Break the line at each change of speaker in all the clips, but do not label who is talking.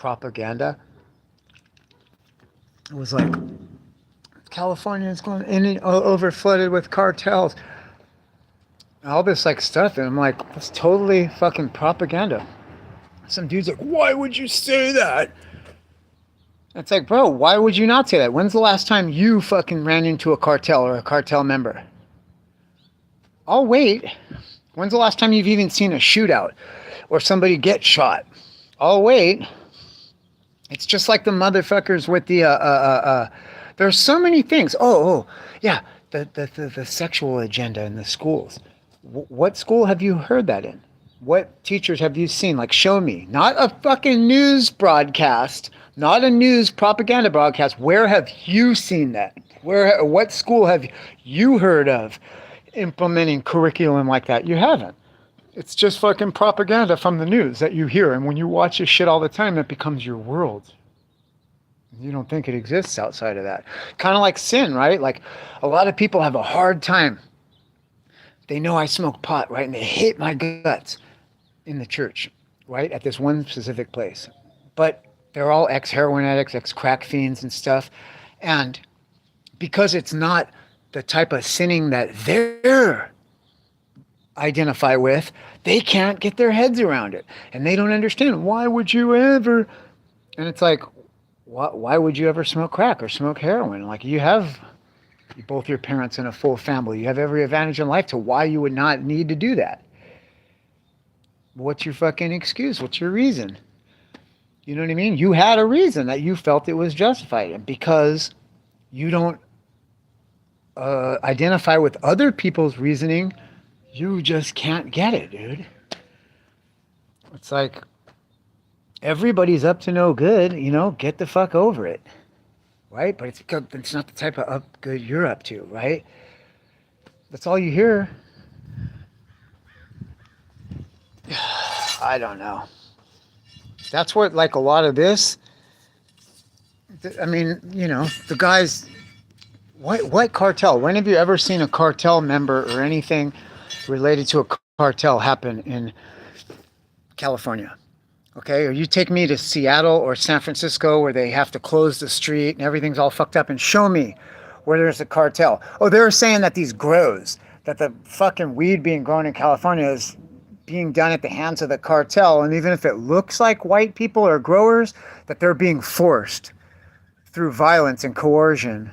propaganda. It was like California is going in over flooded with cartels, all this like stuff, and I'm like, that's totally fucking propaganda. Some dude's like, why would you say that? It's like, bro, why would you not say that? When's the last time you fucking ran into a cartel or a cartel member? I'll wait. When's the last time you've even seen a shootout or somebody get shot? I'll wait. It's just like the motherfuckers with the there's so many things. Yeah, the sexual agenda in the schools. What school have you heard that in? What teachers have you seen? Like, show me. Not a fucking news broadcast, not a news propaganda broadcast. Where have you seen that? What school have you heard of implementing curriculum like that? You haven't. It's just fucking propaganda from the news that you hear. And when you watch this shit all the time, it becomes your world. You don't think it exists outside of that. Kind of like sin, right? Like a lot of people have a hard time. They know I smoke pot, right? And they hate my guts in the church, right? At this one specific place. But they're all ex-heroin addicts, ex-crack fiends and stuff. And because it's not the type of sinning that they're identify with, they can't get their heads around it. And they don't understand. Why would you ever? And it's like, why would you ever smoke crack or smoke heroin? Like, you have both your parents and a full family. You have every advantage in life to why you would not need to do that. What's your fucking excuse? What's your reason? You know what I mean? You had a reason that you felt it was justified. And because you don't identify with other people's reasoning, you just can't get it, dude. It's like, everybody's up to no good, get the fuck over it, right? But it's not the type of up good you're up to, right? That's all you hear. I don't know. That's what, like, a lot of this, I mean, the guys, what cartel? When have you ever seen a cartel member or anything related to a cartel happen in California? Okay, or you take me to Seattle or San Francisco where they have to close the street and everything's all fucked up, and show me where there's a cartel. Oh, they're saying that these grows, that the fucking weed being grown in California is being done at the hands of the cartel, and even if it looks like white people or growers, that they're being forced through violence and coercion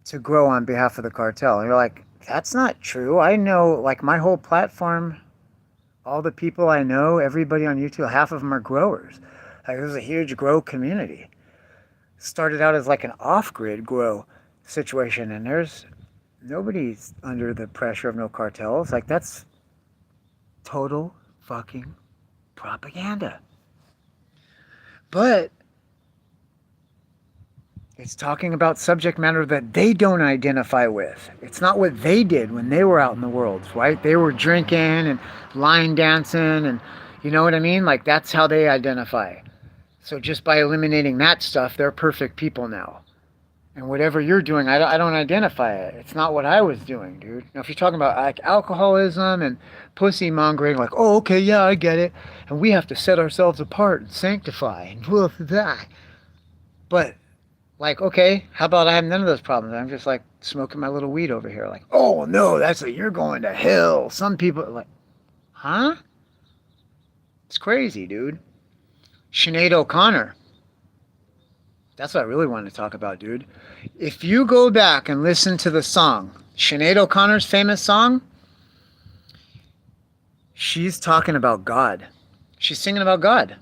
to grow on behalf of the cartel. And you're like, that's not true. I know, like, my whole platform, all the people I know, everybody on YouTube, half of them are growers. Like, there's a huge grow community. Started out as like an off-grid grow situation, and there's nobody's under the pressure of no cartels. Like, that's total fucking propaganda. But it's talking about subject matter that they don't identify with. It's not what they did when they were out in the world, right? They were drinking and line dancing, and you know what I mean? Like, that's how they identify. So just by eliminating that stuff, they're perfect people now. And whatever you're doing, I don't identify it. It's not what I was doing, dude. Now, if you're talking about like alcoholism and pussy mongering, like, oh, okay, yeah, I get it. And we have to set ourselves apart and sanctify and blah, blah, blah. But, like, okay, how about I have none of those problems? I'm just like smoking my little weed over here. Like, oh no, that's like, you're going to hell. Some people are like, huh? It's crazy, dude. Sinead O'Connor. That's what I really wanted to talk about, dude. If you go back and listen to the song, Sinead O'Connor's famous song, she's talking about God. She's singing about God.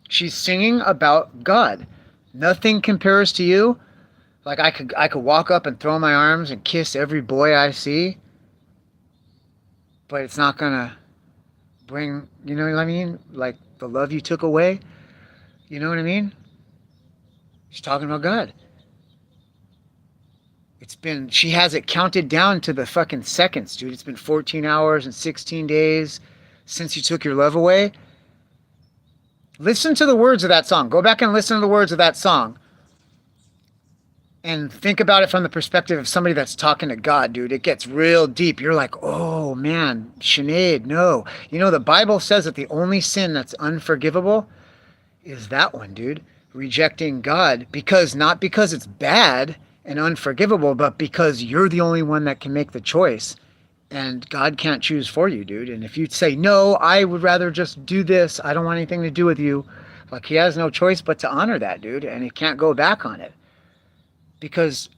She's singing about God. Nothing compares to you. Like, I could walk up and throw my arms and kiss every boy I see, but it's not gonna bring, you know what I mean? Like, the love you took away. You know what I mean? She's talking about God. She has it counted down to the fucking seconds, dude. It's been 14 hours and 16 days since you took your love away. Listen to the words of that song. Go back and listen to the words of that song. And think about it from the perspective of somebody that's talking to God, dude. It gets real deep. You're like, oh, man, Sinead, no. You know, the Bible says that the only sin that's unforgivable is that one, dude. Rejecting God because not because it's bad and unforgivable, but because you're the only one that can make the choice. And God can't choose for you, dude. And if you say, no, I would rather just do this, I don't want anything to do with you, like he has no choice but to honor that, dude. And he can't go back on it. Because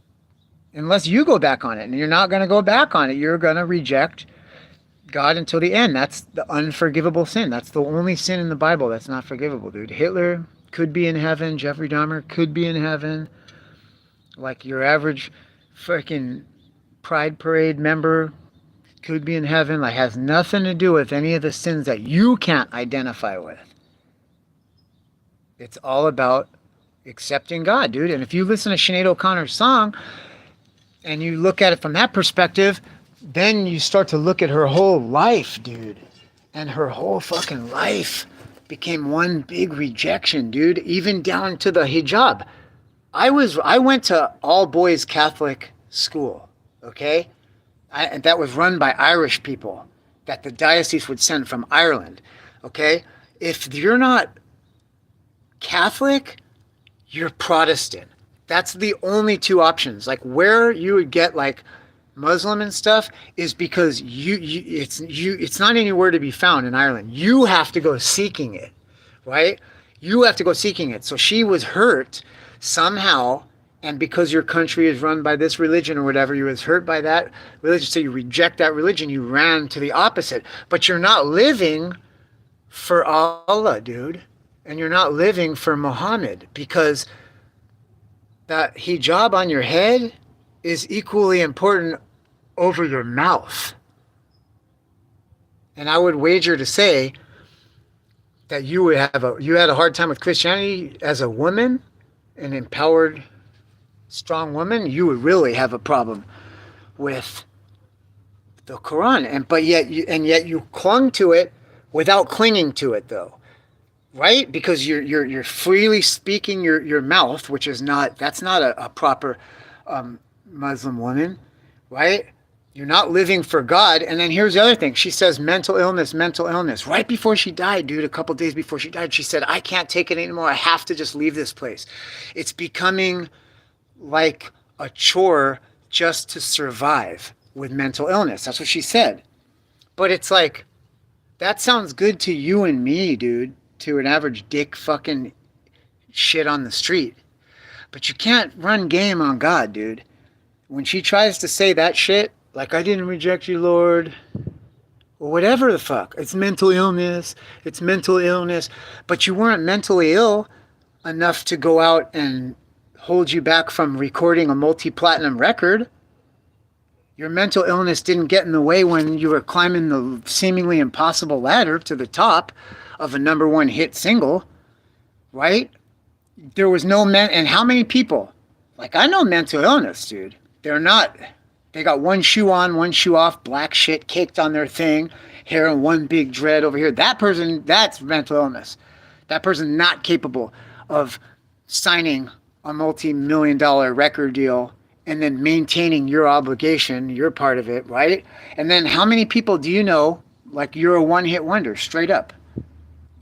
unless you go back on it, and you're not going to go back on it, you're going to reject God until the end. That's the unforgivable sin. That's the only sin in the Bible that's not forgivable, dude. Hitler could be in heaven. Jeffrey Dahmer could be in heaven. Like your average freaking Pride Parade member could be in heaven. Like has nothing to do with any of the sins that you can't identify with. It's all about accepting God, dude. And if you listen to Sinead O'Connor's song and you look at it from that perspective, then you start to look at her whole life, dude. And her whole fucking life became one big rejection, dude, even down to the hijab. I went to all boys Catholic school, okay? And that was run by Irish people that the diocese would send from Ireland, okay? If you're not Catholic, you're Protestant. That's the only two options. Like where you would get like Muslim and stuff is because it's not anywhere to be found in Ireland. You have to go seeking it, right? You have to go seeking it. So she was hurt somehow, and because your country is run by this religion or whatever, you was hurt by that religion, so you reject that religion, you ran to the opposite. But you're not living for Allah, dude, and you're not living for Muhammad, because that hijab on your head is equally important over your mouth. And I would wager to say that you had a hard time with Christianity as a woman, an empowered, strong woman. You would really have a problem with the Quran, yet you clung to it without clinging to it, though, right? Because you're freely speaking your mouth, which is not a proper Muslim woman, right? You're not living for God. And then here's the other thing. She says mental illness. Right before she died, dude, a couple days before she died, she said, I can't take it anymore. I have to just leave this place. It's becoming like a chore just to survive with mental illness. That's what she said. But it's like, that sounds good to you and me, dude, to an average dick fucking shit on the street. But you can't run game on God, dude. When she tries to say that shit, like, I didn't reject you, Lord, or whatever the fuck. It's mental illness. But you weren't mentally ill enough to go out and hold you back from recording a multi-platinum record. Your mental illness didn't get in the way when you were climbing the seemingly impossible ladder to the top of a #1 hit single, right? There was no and how many people? Like, I know mental illness, dude. They got one shoe on, one shoe off, black shit caked on their thing, hair and one big dread over here. That person, that's mental illness. That person not capable of signing a multi-million-dollar record deal and then maintaining your obligation, your part of it, right? And then how many people do you know, like, you're a one-hit wonder, straight up?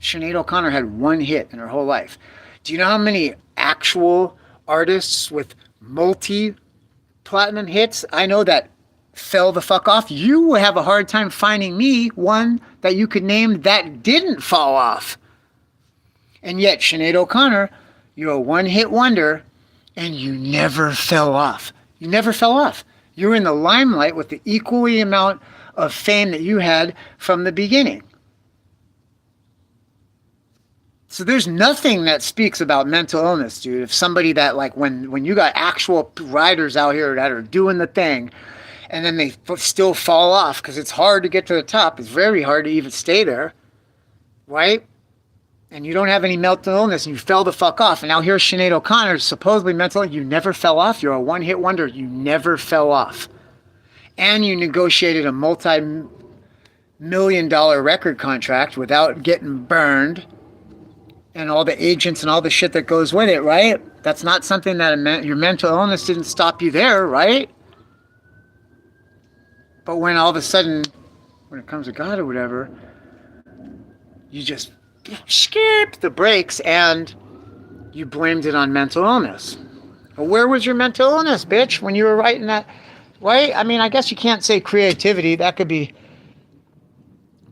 Sinead O'Connor had one hit in her whole life. Do you know how many actual artists with multi-platinum hits I know that fell the fuck off? You would have a hard time finding me one that you could name that didn't fall off. And yet, Sinead O'Connor, you're a one-hit wonder, and you never fell off. You never fell off. You're in the limelight with the equally amount of fame that you had from the beginning. So there's nothing that speaks about mental illness, dude. If somebody that, like, when you got actual riders out here that are doing the thing, and then they still fall off because it's hard to get to the top. It's very hard to even stay there, right? And you don't have any mental illness, and you fell the fuck off. And now here's Sinead O'Connor, supposedly mental. You never fell off. You're a one-hit wonder. You never fell off. And you negotiated a multi-million-dollar record contract without getting burned, and all the agents and all the shit that goes with it, right? That's not something that your mental illness didn't stop you there, right? But when all of a sudden, when it comes to God or whatever, you just skip the brakes and you blamed it on mental illness. But where was your mental illness, bitch, when you were writing that? Right? I mean, I guess you can't say creativity. That could be,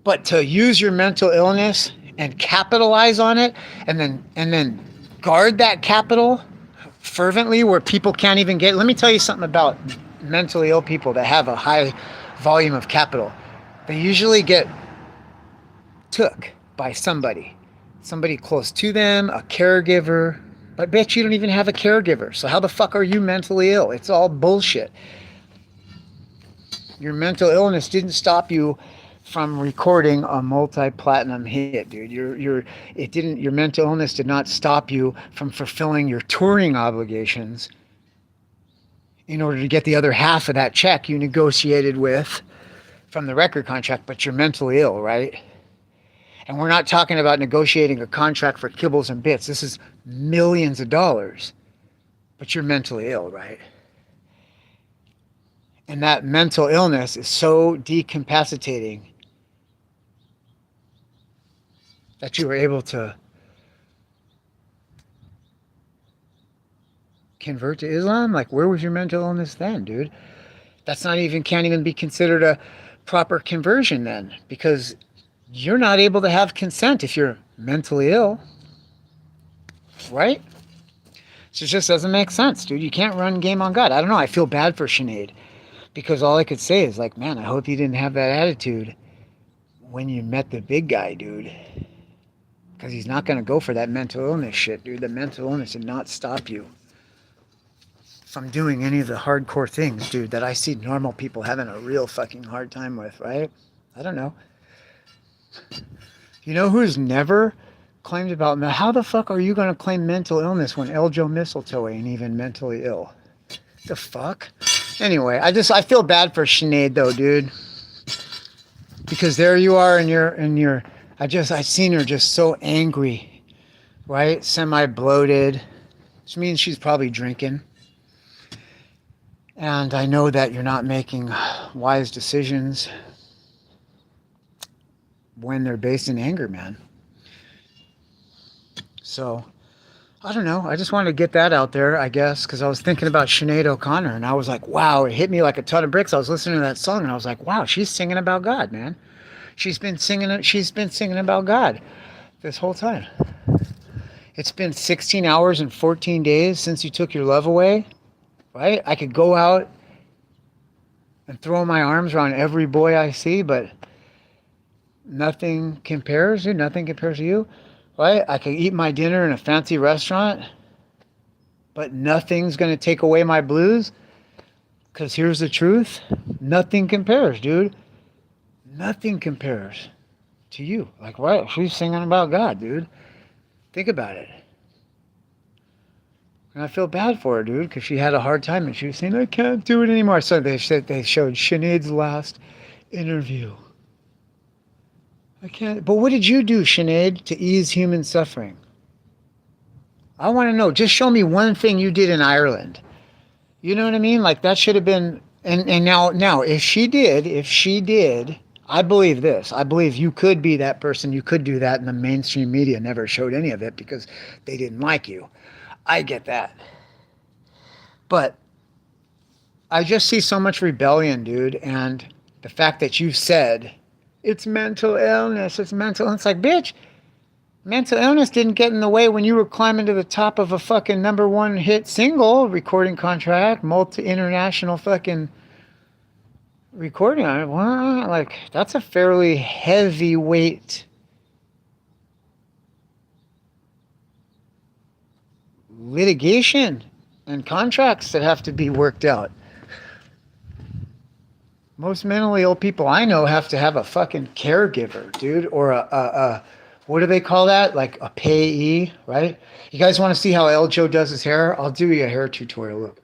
but to use your mental illness and capitalize on it, and then guard that capital fervently, where people can't even get. Let me tell you something about mentally ill people that have a high volume of capital. They usually get took by somebody close to them, a caregiver. But bitch, you don't even have a caregiver. So how the fuck are you mentally ill? It's all bullshit. Your mental illness didn't stop you from recording a multi-platinum hit, dude. Your mental illness did not stop you from fulfilling your touring obligations in order to get the other half of that check you negotiated with from the record contract, but you're mentally ill, right? And we're not talking about negotiating a contract for kibbles and bits. This is millions of dollars, but you're mentally ill, right? And that mental illness is so decapacitating that you were able to convert to Islam? Like, where was your mental illness then, dude? That's not even, can't even be considered a proper conversion then, because you're not able to have consent if you're mentally ill, right? So it just doesn't make sense, dude. You can't run game on God. I don't know. I feel bad for Sinead, because all I could say is like, man, I hope you didn't have that attitude when you met the big guy, dude. Because he's not going to go for that mental illness shit, dude. The mental illness did not stop you from doing any of the hardcore things, dude, that I see normal people having a real fucking hard time with, right? I don't know. You know who's never claimed about, how the fuck are you going to claim mental illness when El Joe Mistletoe ain't even mentally ill? The fuck? Anyway, I feel bad for Sinead though, dude. Because there you are I seen her just so angry, right? Semi-bloated, which means she's probably drinking. And I know that you're not making wise decisions when they're based in anger, man. So, I don't know. I just wanted to get that out there, I guess, because I was thinking about Sinead O'Connor, and I was like, wow, it hit me like a ton of bricks. I was listening to that song, and I was like, wow, she's singing about God, man. She's been singing about God this whole time. It's been 16 hours and 14 days since you took your love away, right? I could go out and throw my arms around every boy I see, but nothing compares, dude. Nothing compares to you, right? I could eat my dinner in a fancy restaurant, but nothing's going to take away my blues, because here's the truth. Nothing compares, dude. Nothing compares to you. Like, what? She's singing about God, dude. Think about it. And I feel bad for her, dude, because she had a hard time and she was saying, I can't do it anymore. So they showed Sinead's last interview. I can't. But what did you do, Sinead, to ease human suffering? I want to know. Just show me one thing you did in Ireland. You know what I mean? Like, that should have been. And now, if she did, I believe this. I believe you could be that person. You could do that, and the mainstream media never showed any of it because they didn't like you. I get that. But I just see so much rebellion, dude. And the fact that you said, it's mental illness, it's mental illness. It's like, bitch, mental illness didn't get in the way when you were climbing to the top of a fucking #1 hit single, recording contract, multi-international fucking recording on it. Well, like, that's a fairly heavyweight litigation and contracts that have to be worked out. Most mentally ill people I know have to have a fucking caregiver, dude, or a what do they call that? Like a payee, right? You guys want to see how El Joe does his hair? I'll do you a hair tutorial. Look.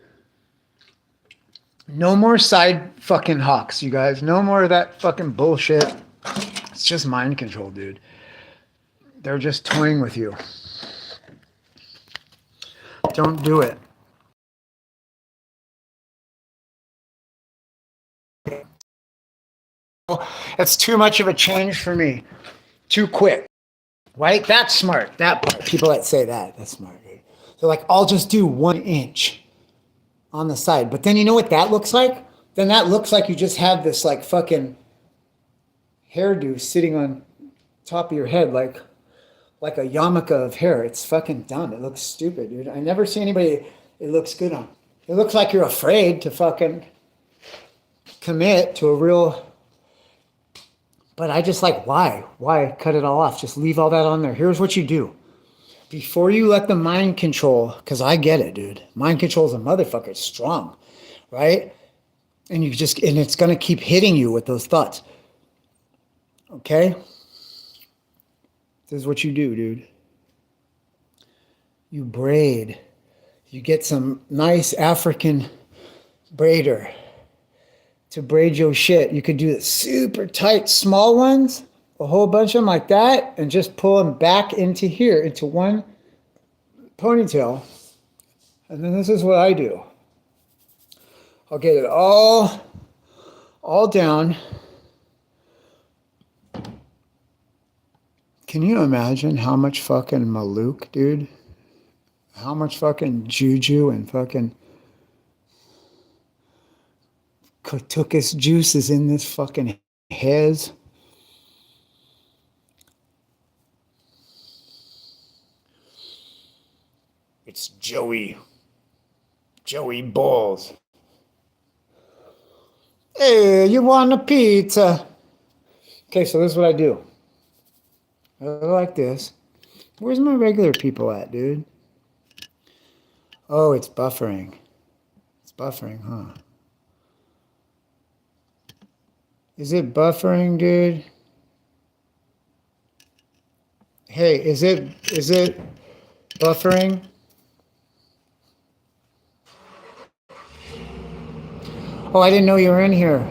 No more side fucking hawks, you guys. No more of that fucking bullshit. It's just mind control, dude. They're just toying with you. Don't do it. It's too much of a change for me. Too quick. Right? That's smart. That part. People that say that, that's smart. Dude. They're like, I'll just do 1 inch on the side. But then you know what that looks like? Then that looks like you just have this like fucking hairdo sitting on top of your head like a yarmulke of hair. It's fucking dumb. It looks stupid, dude. I never see anybody it looks good on. It looks like you're afraid to fucking commit to a real. But I just like, why? Why cut it all off? Just leave all that on there. Here's what you do. Before you let the mind control, because I get it, dude. Mind control is a motherfucker. It's strong, right? And it's going to keep hitting you with those thoughts. Okay? This is what you do, dude. You braid. You get some nice African braider to braid your shit. You could do the super tight small ones, a whole bunch of them like that, and just pull them back into here, into one ponytail. And then this is what I do. I'll get it all down. Can you imagine how much fucking Malouk, dude? How much fucking juju and fucking Katukas juice is in this fucking hez? It's Joey Balls. Hey, you want a pizza? Okay, so this is what I do. I like this. Where's my regular people at, dude? Oh, it's buffering. It's buffering, huh? Is it buffering, dude? Hey, is it buffering? Oh, I didn't know you were in here.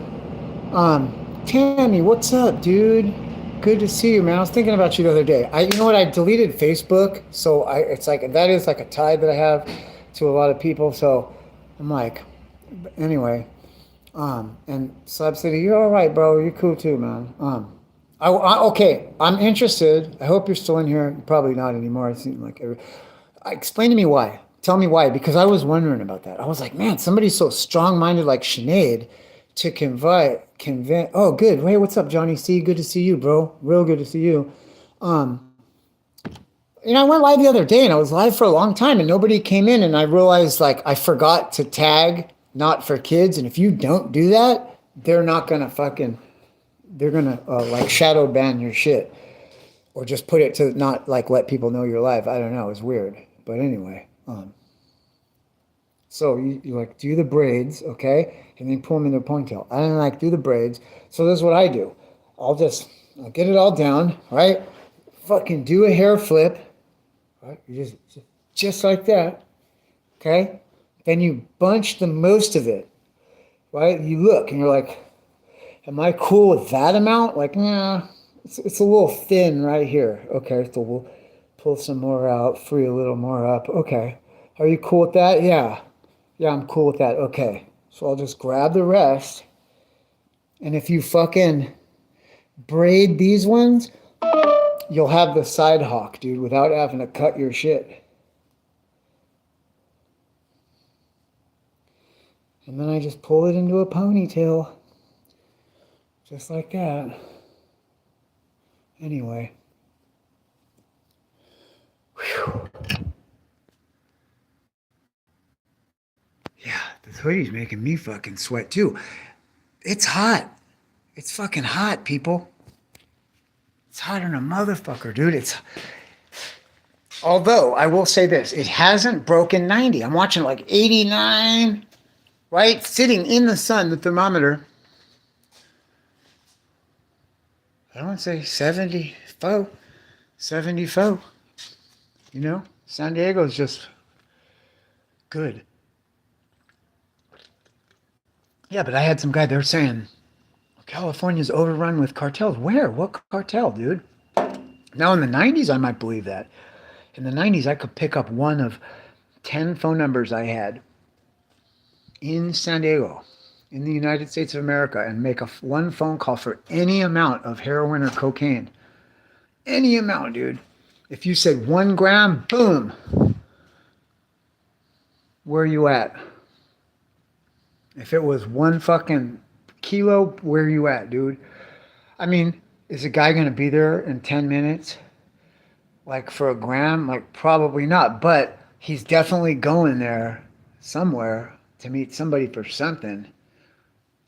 Tammy, what's up, dude? Good to see you, man. I was thinking about you the other day. You know what? I deleted Facebook, so it's like that is like a tie that I have to a lot of people. So I'm like, anyway. And Slab City, you're all right, bro. You're cool too, man. Okay, I'm interested. I hope you're still in here. You're probably not anymore. It seems like explain to me why. Tell me why, because I was wondering about that. I was like, man, somebody's so strong-minded like Sinead to convince. Oh, good. Hey, what's up, Johnny C? Good to see you, bro. Real good to see you. I went live the other day, and I was live for a long time, and nobody came in, and I realized like I forgot to tag not for kids, and if you don't do that, they're gonna like shadow ban your shit, or just put it to not like let people know you're live. I don't know. It's weird, but anyway. So you like do the braids, okay, and then pull them in their ponytail. I don't like do the braids. So this is what I do. I'll get it all down, right? Fucking do a hair flip, right? You just like that, okay? Then you bunch the most of it, right? You look and you're like, am I cool with that amount? Like, nah, it's a little thin right here. Okay, so we'll pull some more out, free a little more up. Okay, are you cool with that? Yeah, I'm cool with that. Okay, so I'll just grab the rest. And if you fucking braid these ones, you'll have the side hawk, dude, without having to cut your shit. And then I just pull it into a ponytail. Just like that. Anyway. Whew. Yeah, this hoodie's making me fucking sweat too. It's hot. It's fucking hot, people. It's hotter than a motherfucker, dude. Although, I will say this. It hasn't broken 90. I'm watching like 89. Right? Sitting in the sun, the thermometer. I don't want to say 74. 74. You know? San Diego's just good. Yeah, but I had some guy there saying, California's overrun with cartels. Where? What cartel, dude? Now, in the 90s, I might believe that. In the 90s, I could pick up one of 10 phone numbers I had in San Diego, in the United States of America, and make one phone call for any amount of heroin or cocaine. Any amount, dude. If you said 1 gram, boom, where are you at? If it was 1 fucking kilo, where are you at, dude? I mean, is a guy gonna be there in 10 minutes? Like for a gram? Like probably not, but he's definitely going there somewhere to meet somebody for something.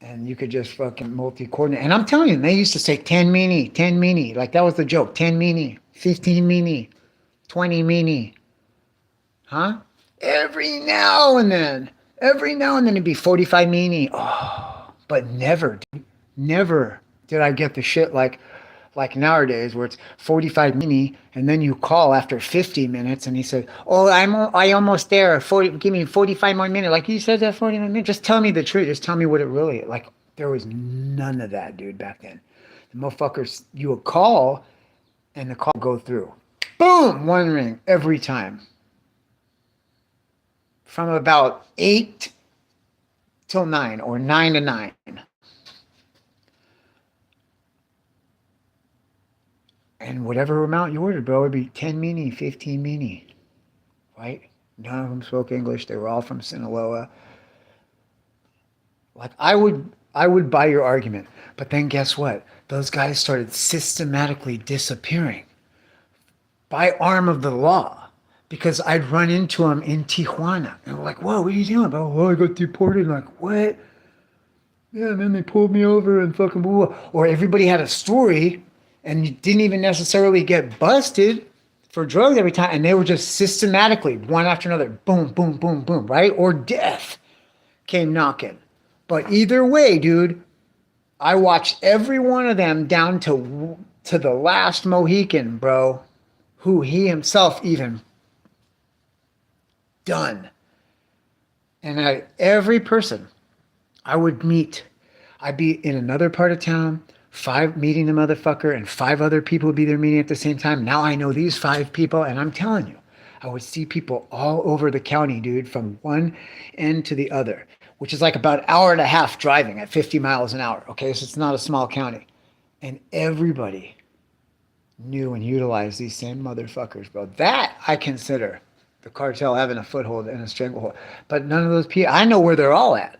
And you could just fucking multi-coordinate. And I'm telling you, they used to say 10 mini, 10 mini. Like that was the joke. 10 mini, 15 mini, 20 mini. Huh? Every now and then it'd be 45 mini. Oh, but never, dude. Never did I get the shit like nowadays where it's 45 mini and then you call after 50 minutes and he said, oh, I almost there. 40, give me 45 more minutes. Like you said that 40 more minutes. Just tell me the truth. Just tell me what it really is. Like there was none of that, dude, back then. The motherfuckers, you would call and the call would go through. Boom, one ring every time. From about 8 till 9 or 9 to 9. And whatever amount you ordered, bro, it'd be 10 mini, 15 mini, right? None of them spoke English. They were all from Sinaloa. Like I would buy your argument, but then guess what? Those guys started systematically disappearing by arm of the law because I'd run into them in Tijuana and they're like, "Whoa, what are you doing, bro?" "Oh, I got deported." Like, what? Yeah, and then they pulled me over and fucking blah, blah. Or everybody had a story and you didn't even necessarily get busted for drugs every time. And they were just systematically, one after another, boom, boom, boom, boom, right? Or death came knocking. But either way, dude, I watched every one of them down to the last Mohican, bro, who he himself even done. And every person I would meet, I'd be in another part of town, meeting the motherfucker, and 5 other people would be there meeting at the same time. Now I know these 5 people, and I'm telling you, I would see people all over the county, dude, from one end to the other, which is like about an hour and a half driving at 50 miles an hour. Okay, so it's not a small county. And everybody knew and utilized these same motherfuckers, bro. That I consider the cartel having a foothold and a stranglehold. But none of those people, I know where they're all at.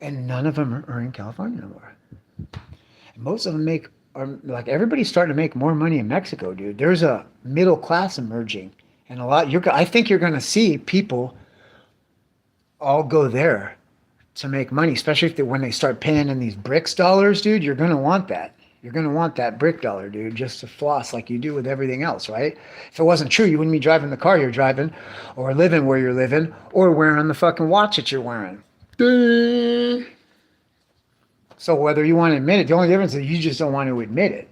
And none of them are in California no more. And most of them are like everybody's starting to make more money in Mexico, dude. There's a middle class emerging, and I think you're going to see people all go there to make money, especially when they start paying in these BRICS dollars, dude. You're going to want that. You're going to want that brick dollar, dude, just to floss like you do with everything else, right? If it wasn't true, you wouldn't be driving the car you're driving, or living where you're living, or wearing the fucking watch that you're wearing. So whether you want to admit it, the only difference is you just don't want to admit it.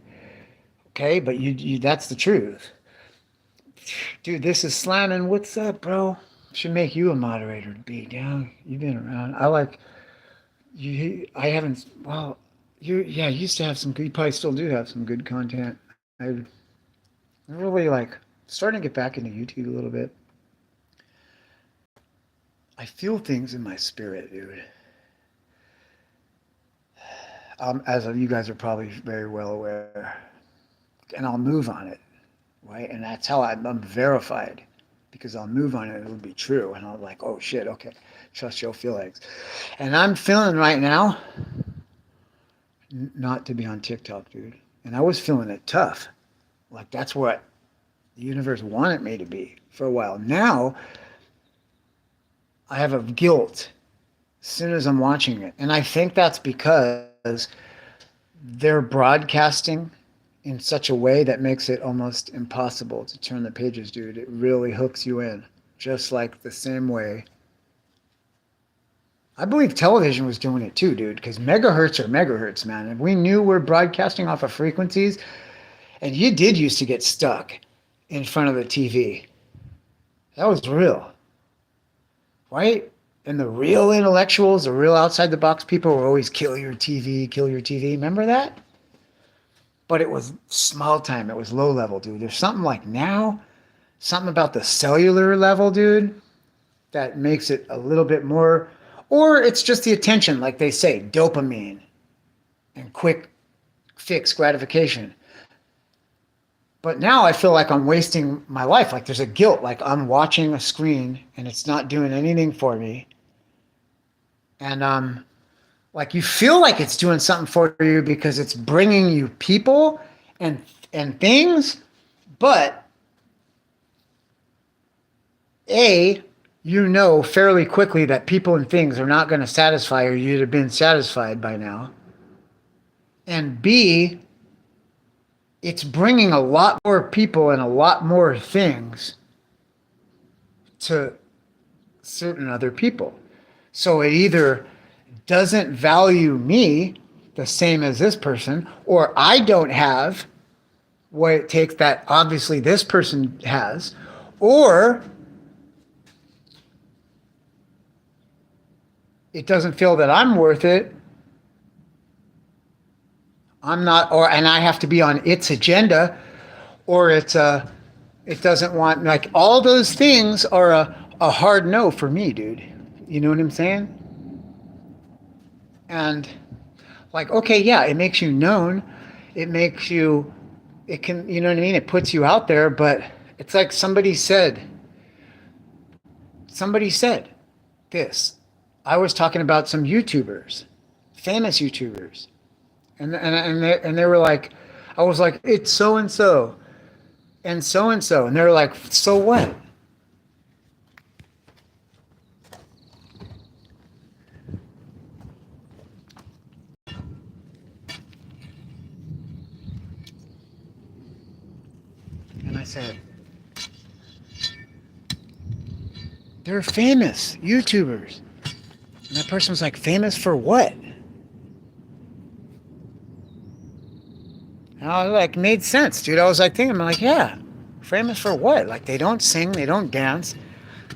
Okay, but you that's the truth. Dude, this is slamming. What's up, bro? Should make you a moderator to be down. You've been around. I like you. I haven't. Well, you used to have some good. You probably still do have some good content. I really like starting to get back into YouTube a little bit. I feel things in my spirit, dude. As you guys are probably very well aware, and I'll move on it, right? And that's how I'm verified, because I'll move on it. It'll be true, and I'll like, oh shit, okay, trust your feelings. And I'm feeling right now not to be on TikTok, dude. And I was feeling it tough, like that's what the universe wanted me to be for a while. Now I have a guilt as soon as I'm watching it, and I think that's because they're broadcasting in such a way that makes it almost impossible to turn the pages, dude. It really hooks you in, just like the same way. I believe television was doing it too, dude, because megahertz are megahertz, man. If we knew we're broadcasting off of frequencies, and you did used to get stuck in front of the TV. That was real, right? And the real intellectuals, the real outside the box people were always kill your TV, kill your TV. Remember that? But it was small time. It was low level, dude. There's something like now, something about the cellular level, dude, that makes it a little bit more, or it's just the attention, like they say, dopamine and quick fix gratification. But now I feel like I'm wasting my life. Like there's a guilt. Like I'm watching a screen and it's not doing anything for me. And like you feel like it's doing something for you because it's bringing you people and things, but you know fairly quickly that people and things are not going to satisfy you. You'd have been satisfied by now. And B, it's bringing a lot more people and a lot more things to certain other people. So it either doesn't value me the same as this person, or I don't have what it takes that obviously this person has, or it doesn't feel that I'm worth it. I'm not, or and I have to be on its agenda, or it doesn't want, like all those things are a hard no for me, dude. You know what I'm saying? And like, okay, yeah, it makes you known. It makes you, it can, you know what I mean? It puts you out there, but it's like somebody said this. I was talking about some YouTubers, famous YouTubers. And they were like, I was like, it's so and so and so and so. And they're like, so what? And I said, they're famous YouTubers. And that person was like, famous for what? And I was like, made sense, dude. I was like thinking, I'm like, yeah, famous for what? Like they don't sing, they don't dance,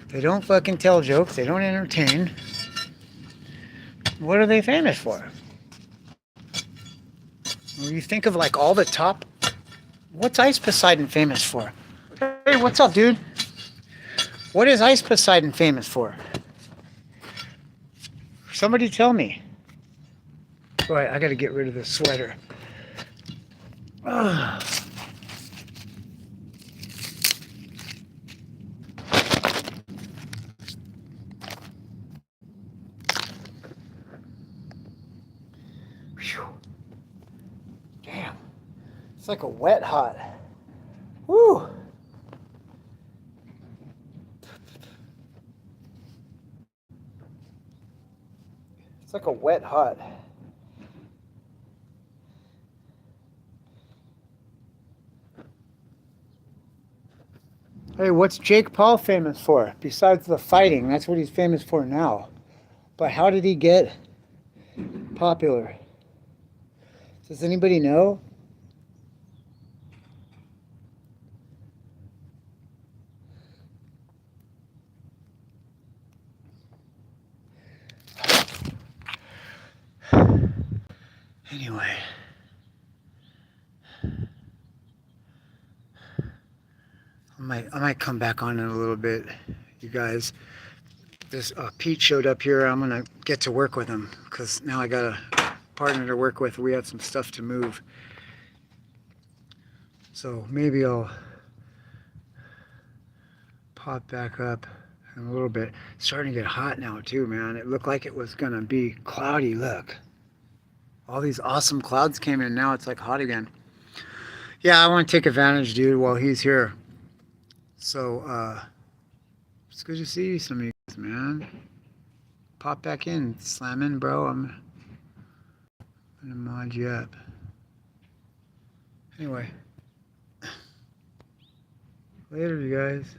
they don't fucking tell jokes, they don't entertain. What are they famous for? When you think of like all the top, what's Ice Poseidon famous for? Hey, what's up, dude? What is Ice Poseidon famous for? Somebody tell me. Boy, I gotta get rid of this sweater. Ugh. Whew. Damn. It's like a wet hot. Woo. It's like a wet hot. Hey, what's Jake Paul famous for? Besides the fighting, that's what he's famous for now. But how did he get popular? Does anybody know? Anyway. I might come back on in a little bit, you guys. This Pete showed up here. I'm gonna get to work with him because now I got a partner to work with. We have some stuff to move, so maybe I'll pop back up in a little bit. It's starting to get hot now too, man. It looked like it was gonna be cloudy. Look, all these awesome clouds came in. Now it's like hot again. Yeah, I want to take advantage, dude, while he's here. So, it's good to see some of you guys, man. Pop back in, slam in, bro. I'm gonna mod you up. Anyway, later, you guys.